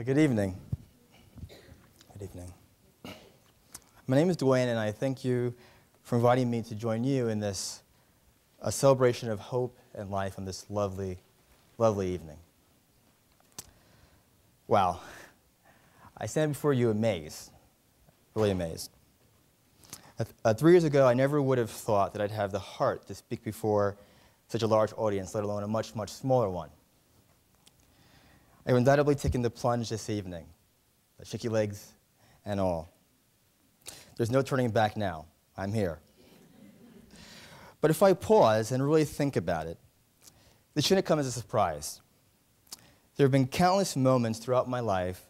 Good evening. Good evening. My name is Duane, and I thank you for inviting me to join you in this celebration of hope and life on this lovely, lovely evening. Wow. I stand before you amazed, really amazed. 3 years ago, I never would have thought that I'd have the heart to speak before such a large audience, let alone a much, much smaller one. I've undoubtedly taken the plunge this evening, the shaky legs and all. There's no turning back now. I'm here. But if I pause and really think about it, this shouldn't come as a surprise. There have been countless moments throughout my life,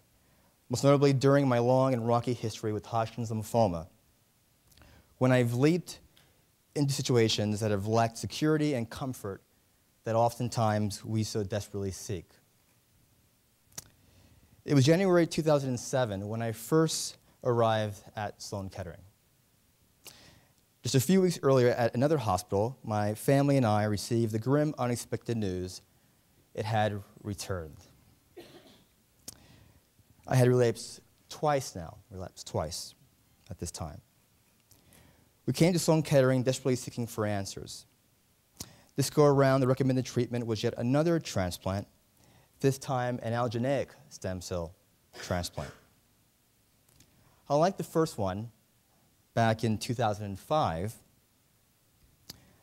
most notably during my long and rocky history with Hodgkin's lymphoma, when I've leaped into situations that have lacked security and comfort that oftentimes we so desperately seek. It was January 2007 when I first arrived at Sloan Kettering. Just a few weeks earlier at another hospital, my family and I received the grim, unexpected news it had returned. I had relapsed twice at this time. We came to Sloan Kettering desperately seeking for answers. This go around, the recommended treatment was yet another transplant, this time an allogeneic stem cell transplant. Unlike the first one, back in 2005,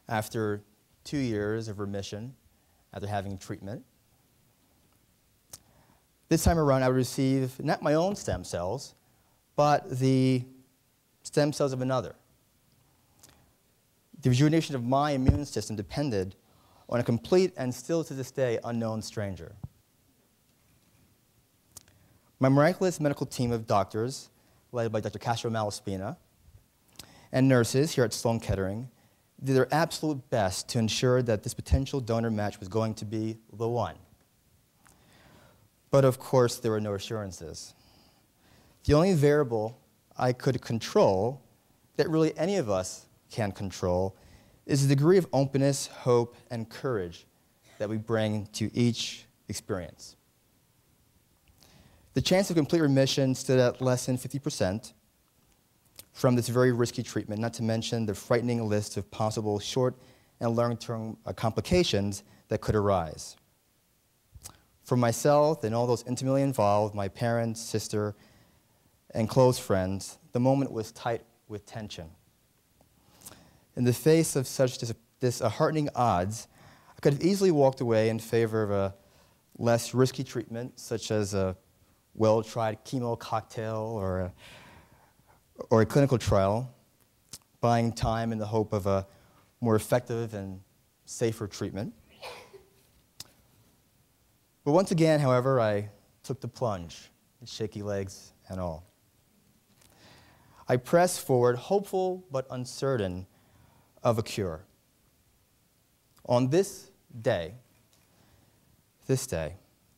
after 2 years of remission, after having treatment, this time around I would receive not my own stem cells, but the stem cells of another. The rejuvenation of my immune system depended on a complete and still to this day unknown stranger. My miraculous medical team of doctors, led by Dr. Castro and nurses here at Sloan Kettering, did their absolute best to ensure that this potential donor match was going to be the one. But of course, there were no assurances. The only variable I could control, that really any of us can control, is the degree of openness, hope, and courage that we bring to each experience. The chance of complete remission stood at less than 50% from this very risky treatment, not to mention the frightening list of possible short and long-term complications that could arise. For myself and all those intimately involved, my parents, sister, and close friends, the moment was tight with tension. In the face of such disheartening odds, I could have easily walked away in favor of a less risky treatment, such as a well-tried chemo cocktail or a clinical trial, buying time in the hope of a more effective and safer treatment. But once again, however, I took the plunge, shaky legs and all. I pressed forward, hopeful but uncertain of a cure. On this day,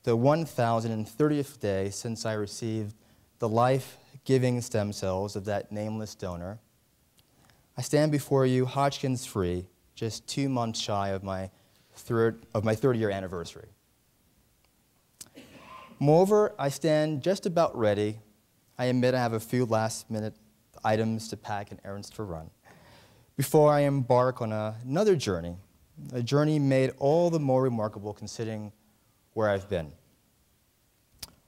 the 1,030th day since I received the life-giving stem cells of that nameless donor, I stand before you Hodgkin's-free, just 2 months shy of my 30-year anniversary. Moreover, I stand just about ready. I admit I have a few last-minute items to pack and errands to run before I embark on another journey, a journey made all the more remarkable considering where I've been.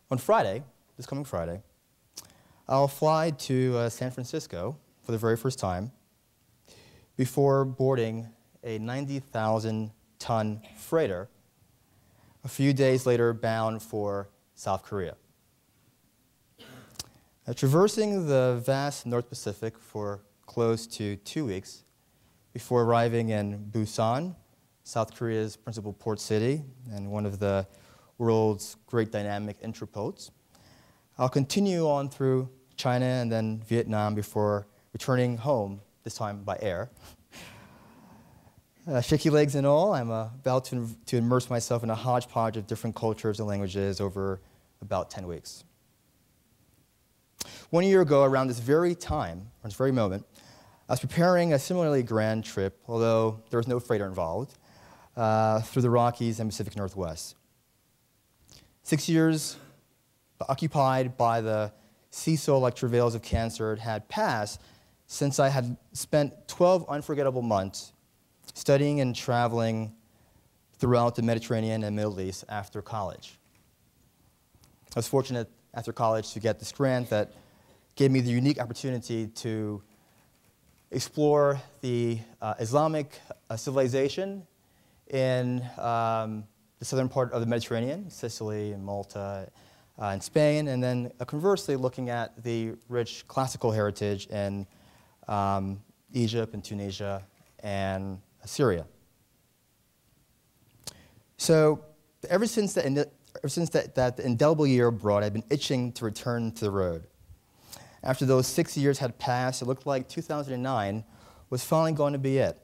On Friday, this coming Friday, I'll fly to San Francisco for the very first time before boarding a 90,000-ton freighter a few days later bound for South Korea. Traversing the vast North Pacific for close to 2 weeks before arriving in Busan, South Korea's principal port city and one of the world's great dynamic entrepôts. I'll continue on through China and then Vietnam before returning home, this time by air. Shaky legs and all, I'm about to immerse myself in a hodgepodge of different cultures and languages over about 10 weeks. 1 year ago, around this very time, or this very moment, I was preparing a similarly grand trip, although there was no freighter involved, through the Rockies and Pacific Northwest. 6 years occupied by the seesaw-like travails of cancer had passed since I had spent 12 unforgettable months studying and traveling throughout the Mediterranean and Middle East after college. I was fortunate after college to get this grant that gave me the unique opportunity to explore the Islamic civilization in the southern part of the Mediterranean, Sicily and Malta and Spain, and then conversely looking at the rich classical heritage in Egypt and Tunisia and Syria. So ever since that indelible year abroad, I'd been itching to return to the road. After those 6 years had passed, it looked like 2009 was finally going to be it.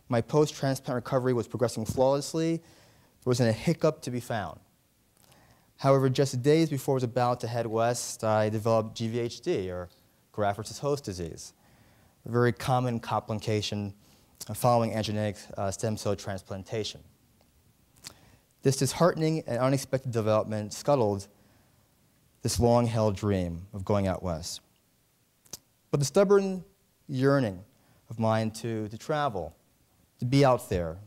My post-transplant recovery was progressing flawlessly. There wasn't a hiccup to be found. However, just days before I was about to head west, I developed GVHD, or graft versus host disease, a very common complication following androgenetic stem cell transplantation. This disheartening and unexpected development scuttled this long-held dream of going out west. But the stubborn yearning of mine to travel, to be out there,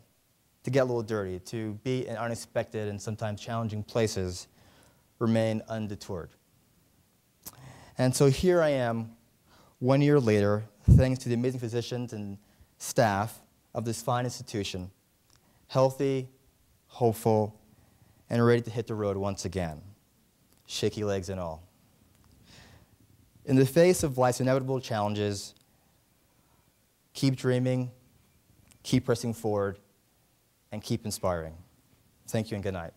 to get a little dirty, to be in unexpected and sometimes challenging places remain undeterred. And so here I am, 1 year later, thanks to the amazing physicians and staff of this fine institution, healthy, hopeful, and ready to hit the road once again, shaky legs and all. In the face of life's inevitable challenges, keep dreaming, keep pressing forward, and keep inspiring. Thank you and good night.